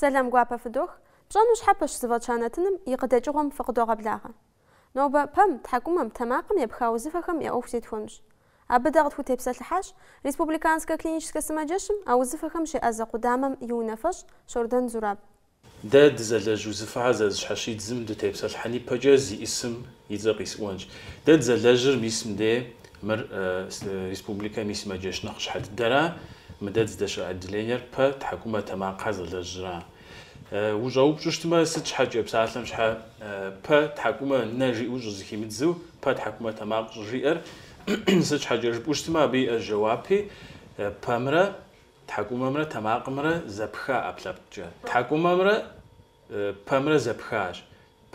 سلام قابا فدوخ بجانوش حبش زفاتشانتنم يقدجوهم فقدوغ بلاغا نوبا بام تحكمهم تماقم يبخاو زفخم يا اوفسيت فونش أبدأت هو تبسل الحاش ريسبوبليكانسكا كلينيشسكا سماجشم أو زفخم شي أزا قدامم يونفش شوردن زراب داد زل جوزف عزاز حشيد زم دو تبسل حني بجازي اسم يزقيس وانج داد زل جر ميسم دي مر ريسبوبليكا ميسم جاش نقش حد درا مداد زدش عدلينير با تحكومة تماقع زل جرا وجاوب جوشتما ستش حاجة بساعتلم شحا با تحكومة ناجي وجزكي متزو با تحكومة تماقع جير ستش حاجة جبوشتما بي الجوابي بامرا تحكومة مرة تماقع مرة زبخا أبلبجا تحكومة مرة بامرا زبخاش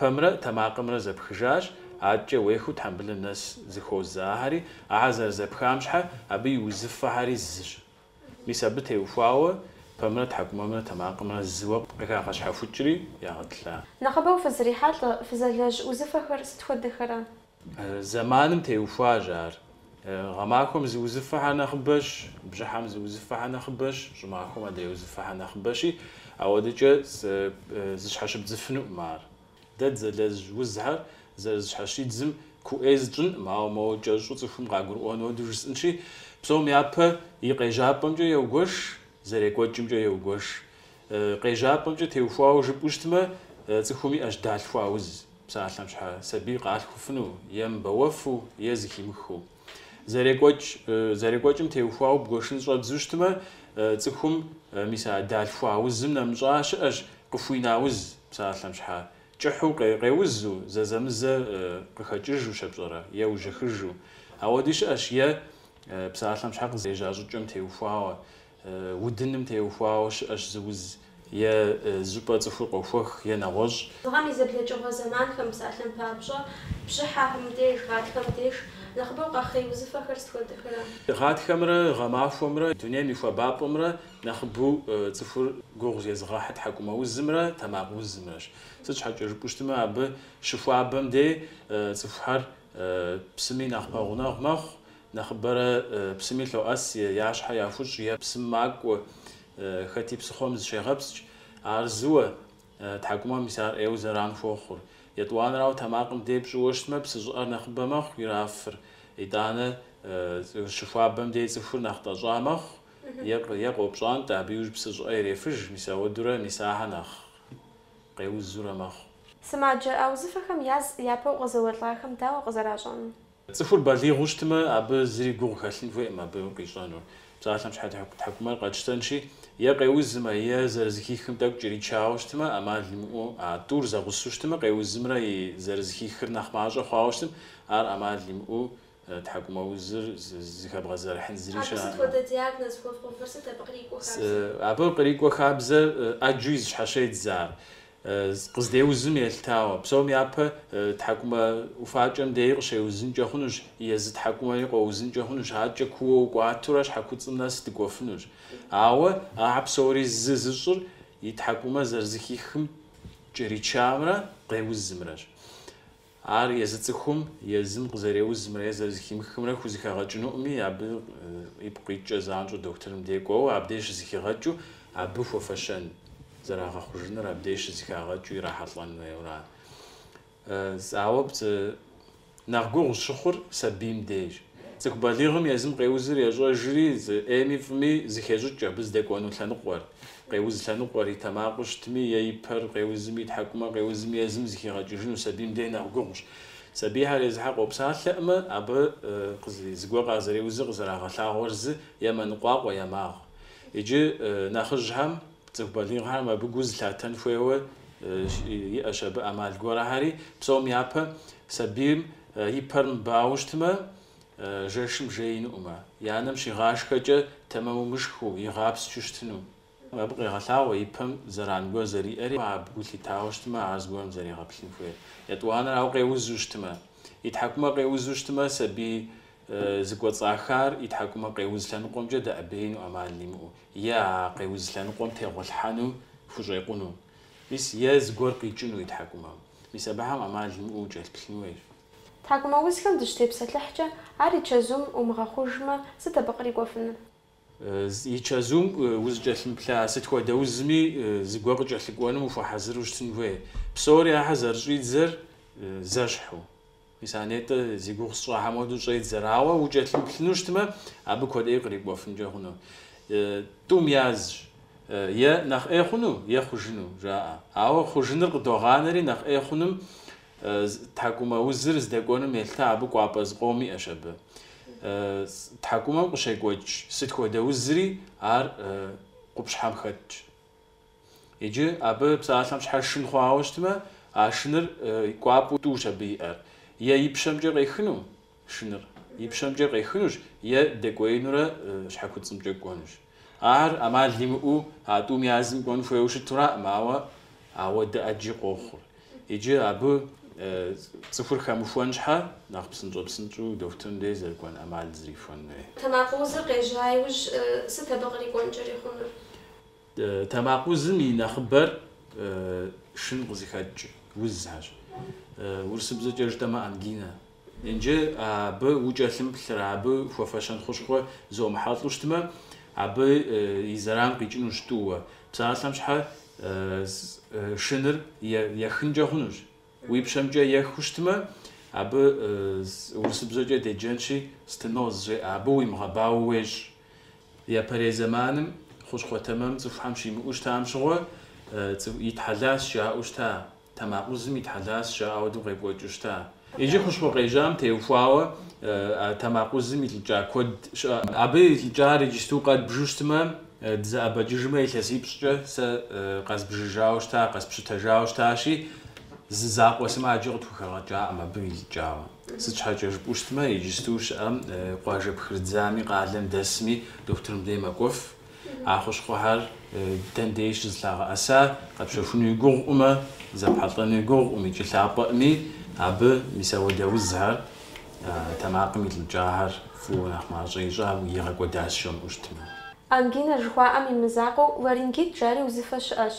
بامرا تماقع مرة زبخجاش عادجا ويخو تحمل الناس زخو زاهري عازر زبخامشحا أبي يوزف هاري زج ميسابته وفاوة بامرا تحكومة مرة تماقع مرة زوق قاقاش حفوتشري يا غطلا نخبو في الزريحات في زلاج وزفخر ستخد خرا زمانم تيوفا جار غماكم زوزف حنا خبش بجحام زوزف حنا خبش جماعكم أدي يوزف حنا خبشي أو ديجا زش حشب زفنو مار داد زلاج وزهر زش حشيد زم كويز جن ما جاشو زفهم قاقر وانو درس انشي بسوم يابا يقيجابم جو يوغوش زريكوجم جو يوغوش قيجابم جو تيوفا وجبوشتما زخومي أش دالفوا وز بسالم شحا سبيق عالخفنو يم بوفو يزكي مخو زريكوجم تيوفاو بغوشن زراب زوشتما تخم ميسا دالفوا وزمنا مجاش أش قفوينا وز بسالم شحا جحو قيوزو زمزة قخججو شبزرا يو جخجو أوديش أشياء بسالم شحا زيجاجو جم تيوفاو ودنم تيوفاو أش زوز يا زوبا تفوق وفخ يا نواج غامي زبلجو زمان خم سالم بابجا بجحا هم ديش غاد خم ديش نخبو قخي وزفخر ستخد خرا غاد خمرة غماف ومرة دنيا ميفا باب ومرة نخبو تفور غوغ يزغاحت حكومة وزمرة تماغ وزمرش سج حاجة ربوشتما أب شفوا عبم دي تفحر بسمي نخبا غناغ نخبر بسمي لو أس يعش حيافوش يا بسم معك و خطيب سخوم شغبس أرزوه تحكمه مسار أيو زران فوخر يتوان راو تماقم ديب جوشت ما بسجار نخبه مخ يرافر إدانة شفوا بم دي زفور نخطجا مخ يقو بجان تابيوج بسجار يرفج مساو دورة مساحة نخ قيو الزورة مخ سماجة أو زفخم ياز يابو غزوات لاخم داو غزراجان زفور بالي غوشتما أب زري غوغ خلين فوق ما بقيجانو بسالم شحال تحكمه قاجتنشي يا قيوزما يا زرزكي خم داك جري تشاوشتما اما لمو دور زغسوشتما قيوزمرا زرزكي خرنخ ماجا خواوشتم ار اما لمو تحكمه وزر زكاب غزر حن زريشا تفوت دياغنوز فوت بروفيسور تبقريكو خابز ابو قريكو خابز اجويز حشيت زار قصدي وزم يلتاو بسوم يابا تحكمه وفاجم ديق شي وزن جخنوش يز تحكمه يقو وزن جخنوش حاجه كو قواتوراش حكوت الناس تقوفنوش أو عبسوري ززجر يتحكمه زرزكي خم جري شامرة قيوز زمرش عار يزتخم يزم قزريوز زمرة زرزكي مخمرة خوزكي غاجنو أمي عب يبقي جزانجو دكتور مديكو عبديش زكي غاجو عبو فوفشن زراعة خرجنا عبديش زكي غاجو يراح لان ويورا زعوبت نغور الشخر سبيم ديج تكباليهم يزم قيوزر يجوا جري أمي فمي زخيجو جابز دكوانو ثانقور قيوز ثانقور يتماقش تمي يبر قيوزمي يتحكم قيوزمي يزم زخي غاجوجنو سبيم دينا غوش سبيها رزحق وبسال لما أب قزي زقوا قازري وزق زراغ ثاغورز يما نقاق ويما يجي ناخجهم تكباليهم ما بجوز ثلاثن فيو يأشب أمال جورا هاري بسوم يابا سبيم يبر باوشتما جرشم جين أما يعني مش غاش كجا تمام مشكو يغابس ششتنو ما بقي غلاو يبهم زران جو زري أري ما بقولي تاوشتما عز جوم زري غابسين فيه يتوانا أو قيوزوشتما يتحكم قيوزوشتما سبي زقوت صاخر يتحكم قيوز لنقوم جدا أبين وأمال ليمو يا قيوز لنقوم تغول حانو فجأة يقولوا بس يا زقور قيجنو يتحكمهم بس أبهم أمال ليمو جل بسنوير تحكم وزكم دشتي بسات لحجة عاري تشزم ومغاخوجما ستة بقري قوفن يتشازوم وزجلم بلاست هو دوزمي زقوق جلك وانم وفحزر وشتنوي بصوري حزر جيد زر زاشحو إنسانيت زقوق صراحة مودو جيد زراوة وجلم بلنوشتما أبو كود قريب وفنجا هنا توم ياز يا نخ خنو يا خجنو جاء أو خجنر قدوغانري نخ خنم تحكما وزر زدقونم يلتا أبو قابز قومي أشبه تحكما قشي قوج ست كودا وزري عار قبش حام خدج يجي أبو بسالة مش حشن خواهوشتما عشنر قابو توش بيئر يا يبشم جا غيخنو شنر يبشم جا غيخنوش يا دقوينورا شحكو تسمجا قوانوش عار أمال ليمقو عدوم يازم قوان فيوش ترا ماوا عود أجي قوخر يجي أبو صفر خاموفوانجها nach بسنجو دوفتن ديزر كون أمال زريفون تماقوز قيجاي وش ستبغري كونجري خنر تماقوز مي نخبر شن قزي خج وزهاش ورسبز جرجتما أنجينا إنجا أب وجالم بثراب فوفاشان خوشخو زو محاطلوش تما أب يزران قيجنو شتوه بسالة مشحة شنر يخنجا خنوش ويبشمجا يخوشتما أبو ورسبزوجا دجانشي ستنوز أبو يمغباوج يا بري زمانم خوش خو تمام تفهمشي مؤش تام شغو يتحلاس شا أوشتا تماقوزم يتحلاس شا أو دو غيب وجوشتا يجي خوش خو قيجام تيوفاوا تماقوزم يتلجا كود أبو يتلجا ريجستو قد بجوشتما دزا أبا جيجما يتلسيبشجا سا قاس بجيجاوشتا قاس بشتاجاوشتا شي زاق وسمع جغت وخرجا أما بيل جاوا سج حاجة بوشتما يجستوش قاجة بخرزامي قادم دسمي دكتور مديما قف عخش خوهر دنديش زلاغ أسا قد شوفني يقوغ أما زب حطني يقوغ أمي جلاب أمي أب مسوي دوزهر تماقم الجاهر فو نحما جيجا ويغا قداسشون وشتما أنجينا جوا أمي مزاقو ورينجيت جاري وزفش أش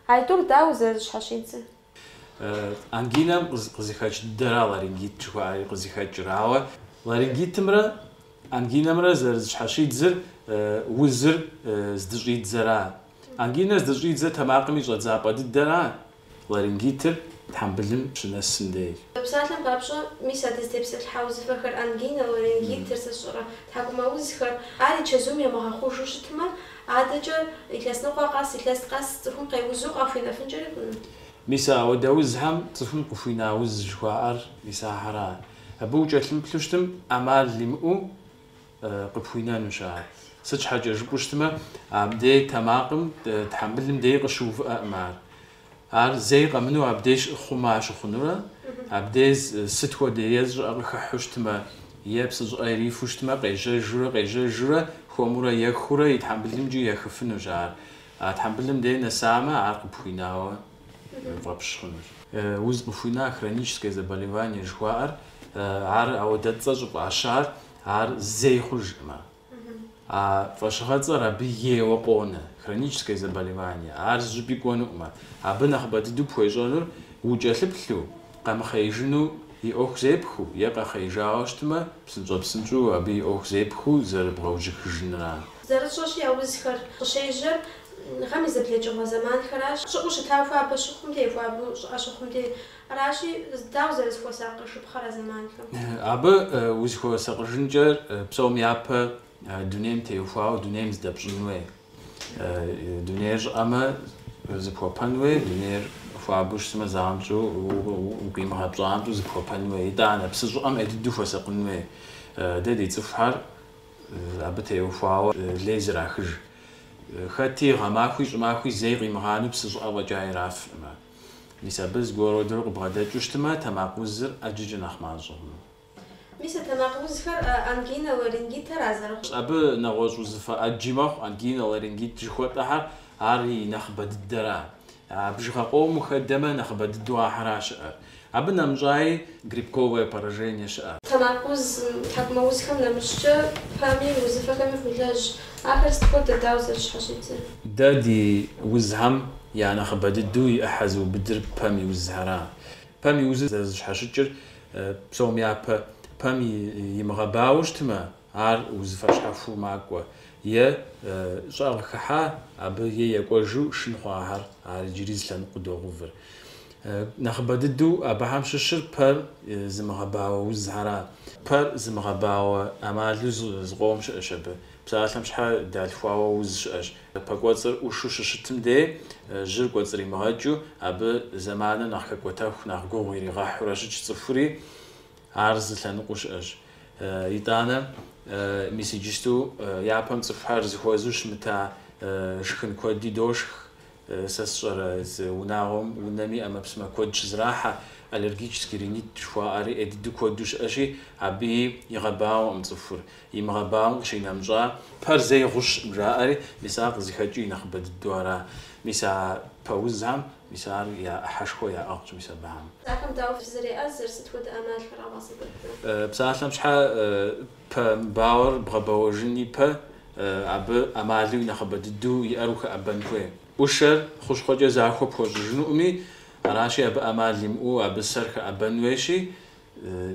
هايدور داوزر حشيتي أنجينا قزيخاتش درا لارينجيت شواري قزيخاتش راوا لارينجيت مرة أنجينا مرة زر حشيت زر وزر زدجيت زرا أنجينا زدجيت زر تماقمي جد زابد الدرا لارينجيتر تحملهم شنا السندي بصراحة بابشة ميسا تستبسل الحوز فخر أنجينا لارينجيت ترسشرا تحكم وزخر عادي تشزوم يا ما خوشوش تما عادي جا يتلس نقا قاس يتلس قاس تكون قيوزوق أو فينا فنجري ميسا وداوزهم تفهم قفينا وز جوار ميسا حرا أبو جاتلم بلوشتم أمال لمقو قفينا نشاع سج حاجة جبوشتما عبدي تماقم تحملهم دقيقة شوف أمار عار زي قمنو عبديش خماش خنورا عبديز ستوى دياز أرخ حوشتما يابس غيري فوشتما قيجا جورا خمورا يخورا يتحملهم جي يخفنو جار تحملهم دي نسامة عار قفيناوا вапшхунур. Уз буфуна хроническое заболевание жуар, ар аудатзаж башар, ар зейхужма. А фашхатза раби еопона, хроническое заболевание, ар жубиконума. Абынах бадиду пуэжонур уджалыплу, камхайжну и охзепху, я кахайжаоштма, псинджу аби охзепху зарбгаужихжнра. Зарашош я узхар шейжер غمی زبله جوا زمان خراش شوش تعرفوا بشوفهم ده فوا أشوفهم ده راشي داوزر سخوا ساقش بخار زمان كم أبا وسخوا ساقشنجر بسوم يابا دنيم تيوفوا دنيم زدبجنوي دنير أما زبوا بانوي دنير فوا بوش سما زامجو وقيمها بزامجو زبوا بانوي دانا بسجو أم أدي فوا ساقنوي ده دي تفحر أبا تيوفوا ليزر أخج خاتي غماخوي جماخوي زيغي مغانو بسجع وجاي راف ميسا بز غورو درق بغدا جوشتما تماقوزر اجج نخمازو ميسا تماقوزر انجينا ورينجيت رازر اب نغوز وزفا اجيمخ انجينا ورينجيت جخوطها اري نخبد الدرا بجخا قوم مخدمه نخبد الدوا حراش اب نمجاي грибковое поражение ша تماقوز حكموز كم نمشى فامي وزفا كم فلاج آخر استقلت داوزرش حشيتي دادي وزهم يعني خبد الدوي أحزو بدر بامي وزهرا بامي وزرش حشيتر بسوم يا بامي يمغباوش تما عار وزفاش حفو معكوا شغل خحا أبي يقوجو شنخواهر على جريز لان قدوغوفر نخبددو أبهم ششر بر زمغباو وزهرا بر زمغباو أمالو زغوم شبه بسالم شحا دالفواو وزش بقوتر وشوش شتم دي جر قوتري مهاجو أب زمانا نخك قوتاخ نخقو غيري غاحوراشي تصفري عرض لان قوش يدانا ميسيجستو يابم تصفحار زخوازوش متى شخن كودي دوش سسر وناهم ونمي أما بسمة كودش زراحة ألرجيكسكي رينيت شواري أدي كودش أشي عبي يغباو أم تصفر يمغباو شي نمجا بار زي غش مجاري مساق زخجي نخبد الدورة مسا باوزهم مسار يا حشكو يا أقش مسا بهم. زعكم داو في زري أزر ستود أمال في العواصف. بسالم شحا باور بغباوجني با أب أمالي نخبد الدو يأروك أبنكوي. وشر خوش خواجه زاخو بخوش جنومي راشي أب أمالي مو أب السرخ أبنويشي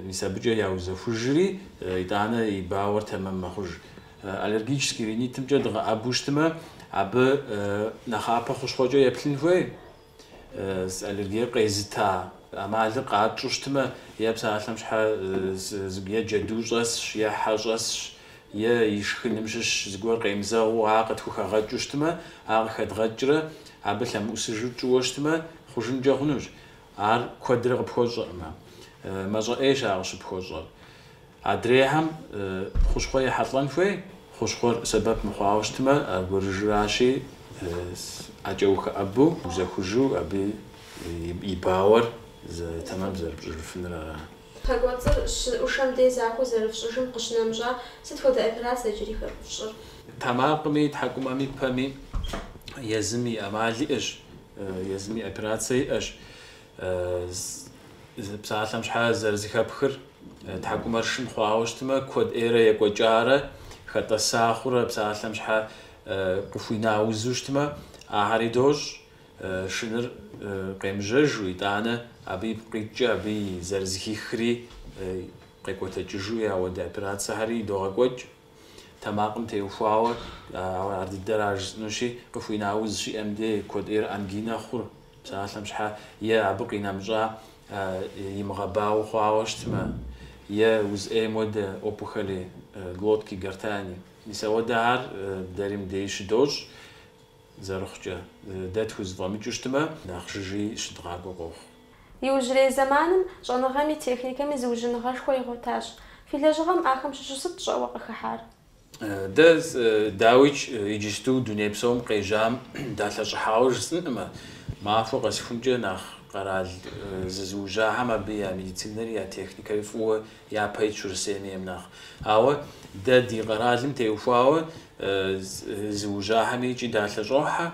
مسابجة ياوزا فجري يدانا يباور تمام مخوج. ألرجيكسكي رينيت مجد أبوشتما أب نخابا خوش خواجه يبلنوي. ألرجيا قيزتا أمالي قاعد شوشتما يبسالم شحا زبيا جدوجس يا حاجس يا يشخن مشش زقور قيمزا وعاقد خوخا غاجوشتما عاقد غاجرة عبلهم أسجود جوشتما خوشن جاهنوج عار كودر بخوجر ما جا إيش عاش بخوجر عدريهم خوش خويا حطلان فيه خوش خور سبب مخاوشتما برجراشي أجوك أبو وزخوجو أبي يباور تمام زرب فنرا هاقواتر وشام دي زاكو زرف شرشم قشنا مجا ستفود أبراس يجري خرفشر تماقمي تحكمامي بامي يزمي أمالي إش يزمي أبراسي إش بسالم شحا زرزيخا بخر تحكمارشن خواوشتما كود إيرا يكو جارة خطا ساخورة بسالم شحا قفوينا وزوشتما أهاري دوش شنر قيمجج ويدانا أبي بقيتجا أبي زرزيخي خري قيقوتا ججويا ودا أبرات سهري دوغا قوج تماقم تيوفاوة عرض الدراج نوشي قفوينا وزشي أمدي كود إير أنجينا خور بسالم شحا يا أبقينا مجا يمغباو خواوشتما يا وز أي مود أوبوخالي غلوتكي قرتاني نسا ودار داريم ديش دوج زرخجة دات وز ضامجوشتما ناخجي شدغاقو قوخ يوجري زمانم جانغامي تكنيكامي زوجنغا شوي غوتاج في لجغم آخم ششست شوق خحار داز داويج يجستو دنيا بسوم قيجام داتا شحاوج سنما ما فوق اسفنجة ناخ قرال زوجا هما بيا ميديتينري يا تكنيكالي فو يا بايتشور سيني مناخ أو دا دي قرالم تيوفاو زوجا همي يجي داتا جوحة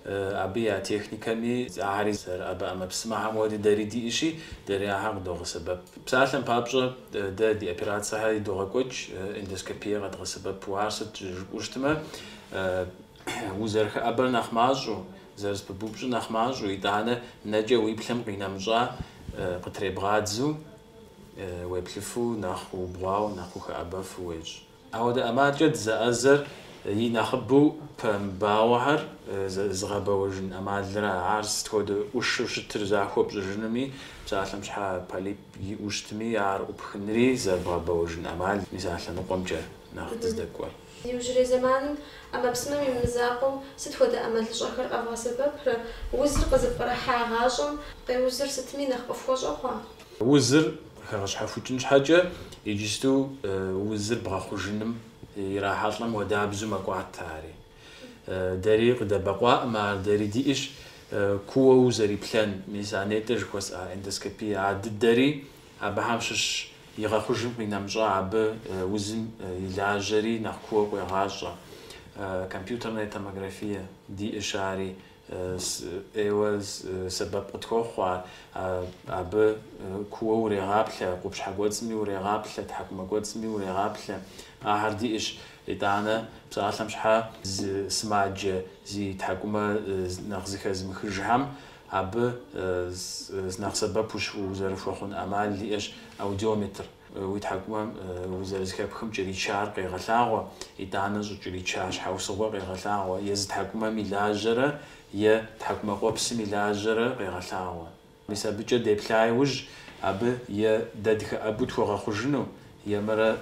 أبيع تكنيكامي عارض أبا أما بسمعها مودي داري دي إشي داري عاق دوغ سبب بسالم بابجا دا دي أبيرات سهاي دوغ كوتش إندسكابية غد سبب وارست جبوشتما وزرخ أبر نخماجو زرز ببوبجو نخماجو يدانا نجا ويبلم قينا مجا قطري بغادزو ويبلفو ناخو بغاو ناخو خأبف ويج أو دا أماجد زأزر ينخبو باوهر زغباوجن أمادلرا عارس تود وشتر زاخو بجنمي بسالم شحا بالي وشتمي يار وبخنري زغباوجن أمال مثلا نقومجا ناخذ دكوي يوجري زمان أما بسممي مزاقو ستفود أمل شخر أفا سبب وزر قزب فرحا غاجم قي وزر ستمي نخبف خوش أخوا وزر خرج حفوتنش حاجة يجستو وزر بغاخو جنم يراحت لهم ودابزو مقوعد تاري داري قد بقوا ما داري ديش كوا وزري بلان ميزانيتش كوس اندسكوبي عاد داري أبهمشش يغاخوجم بينا مجا عب وزن يلاجري نحكوا ويغاجا كمبيوتر نيتوموغرافية دي إشاري ايوز سبب قطخوا عب كوا وريغابله قبش حقوتسمي وريغابله تحكم قوتسمي وريغابله هردي إيش إتانا بسالم شحا سماج زي تحكم نخزك زمخجهم عب نخسبب وش وزرف وخون أمال ليش أوديومتر ويتحكمهم وزارزكابهم جري شار قيغلاغوا إدانا جو جري شاش حوسوا قيغلاغوا يزتحكمهم ملاجرة يتحكم قبس ملاجرة قيغلاغوا مثلا بجد دبلاي وج أب يددك أبو تخوغ خجنو يمرا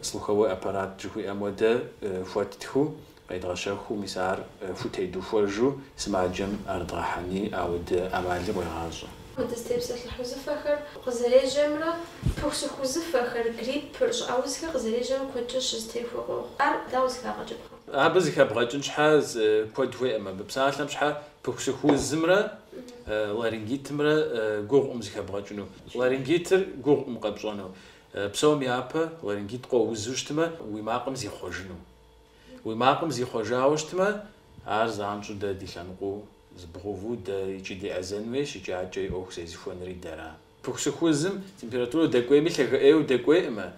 سلوكوا أبارات جوي أمودا فوتتخو قيدغشاخو مسار فوتيدو فرجو سماجم أرضاحني أود أمالي ويغازو ودستيبس الحوزفخر غزالي جمرة بوكسو خوزفخر غريب برج أوزك غزالي جمرة كوتش استيفوغو أر داوزك غجبها أبزك أبغاجن شحاز كود وي أما ببساطة شحا بوكسو خوزمرة لارنجيت مرة جوغ أمزك أبغاجنو لارنجيتر جوغ مقبضانو بسوم يابا لارنجيت قو وزوجتما ويماقم زي خوجنو ويماقم زي خوجاوشتما أرزانجو دا ديلانقو زبغوفو دا يجي دي أزنويش يجي عجي أوك سيزيفون ريدارا بوكسو خوزم تمبيراتورو داكوي ميلك ايو داكوي اما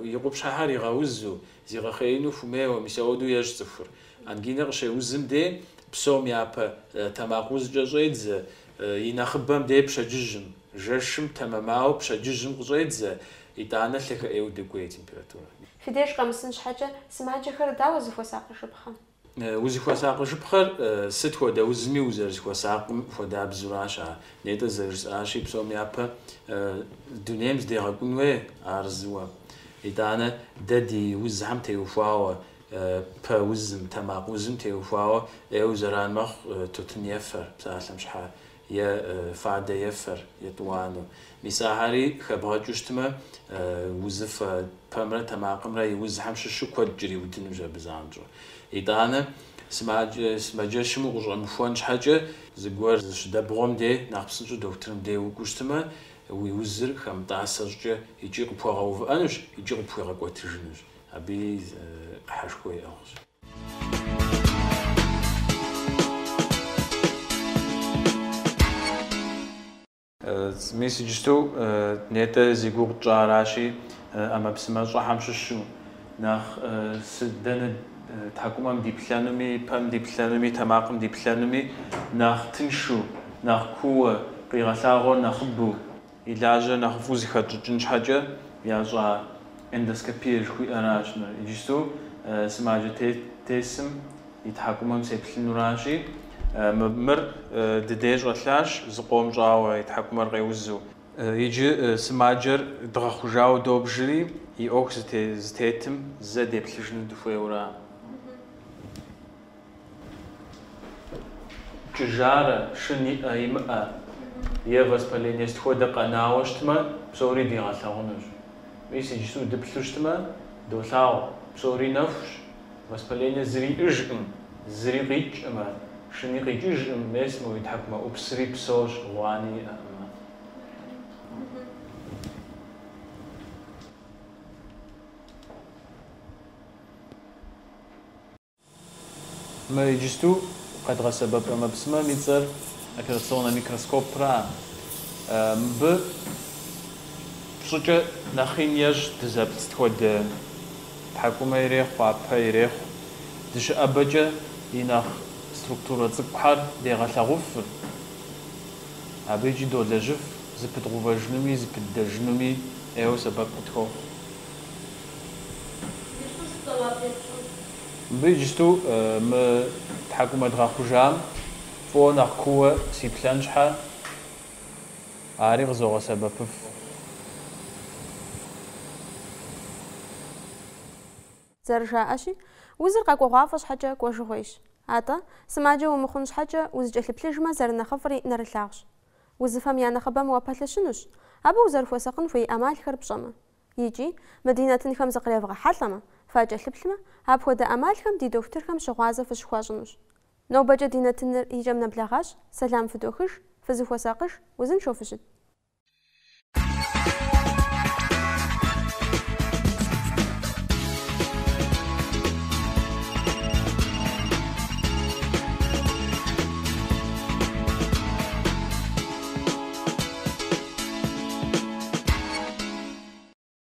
يقوب شحار يغاوزو زي غخينو فميو ميساودو ياج صفر انجينا غشي وزم دي بسوم يابا تماقوز جاجيدز يناخبام دي بشاججم جاشم تماماو بشاججم غجيدز يتانا لك ايو داكوي تمبيراتورو في ديش قامسنش حاجة سماجة خير داوز فوساق شبخة وزي وساق جبخر ست هو دا وزمي وزرز وساق فدا بزراشا نيتا زرز اشي بسوم يابا دونيمز دي غكونوي ارزوا ايتانا ددي وزهم تيوفاوا با وزم تماق وزم تيوفاوا ايو زران مخ توتن يفر بسالم شحال يا فادا يفر يطوانو مساهري خباجوشتما وزف بامرا تماقمرا يوزهم شو كود جري ودنو جابزانجو إدانا سماجة شمو غجران مفوانش حاجة زقوار شدابغم دي ناقبسنجو دكتورم دي وقوشتما ويوزر خمتعسرجة يجي قبوغا وفانوش يجي قبوغا قواترجنوش أبي حاشكوي أغش ميسي جستو نيتا زيقوغ جاراشي أما بسماجة حمششو ناخ سدنا تحكمهم ديبلانومي بام ديبلانومي تماقم ديبلانومي ناخ تنشو ناخ كوة قيغلاغو ناخبو إلاجة ناخ فوزي خاتجنش حاجة ياجا اندسكابير خوي أراجنا يجستو سماجة تيسم يتحكمهم سيبلنو راشي مر دديج وثلاش زقوم جاو يتحكموا رغيوزو يجي سماجر دغخو جاو دوبجري يأوكس زتيتم زادي بلجن دفويورا جارة شني أيمأ يفاس بالينيس تخود قناوشتما بسوري دي غاثاونج ويسي جسو دبلوشتما دوثاو بسوري نفش بس بالينيس زري إجم زري غيج أما شني غيج إجم ميسمو يتحكما وبسري بسوش غواني أما ما يجستو قد غسبب أما بسما ميتر أكرسونا ميكروسكوب را ب بسوجة نخين يج تزبط تود تحكما يريخ وعبها يريخ دش أبجة ينخ ستركتورة زبحر دي غاثا غفر أبيجي دو لجف زبط غوفا جنومي زبط دا جنومي ايو سبب تخوف بيجستو ما تحكم دغاخو جام فو ناخكو سي بلانجحا عاري غزوغا سبب زرجا أشي وزر قاكو غافش حاجة كوش غويش عطا سماجة ومخونش حاجة وزجل بلجما زرنا خفري نرلاغش وزفام يانا خبام واباتلشنوش أبو وزر فوسقن في أمال خربشما يجي مدينة خمسة قريفغا حلما فاجأ لبلما أبو دا أمالكم دي دكتوركم شغازة في شخواجنوش نو بجا دينة يجمنا بلاغاش سلام في دوخش في زفوساقش وزن شوفشت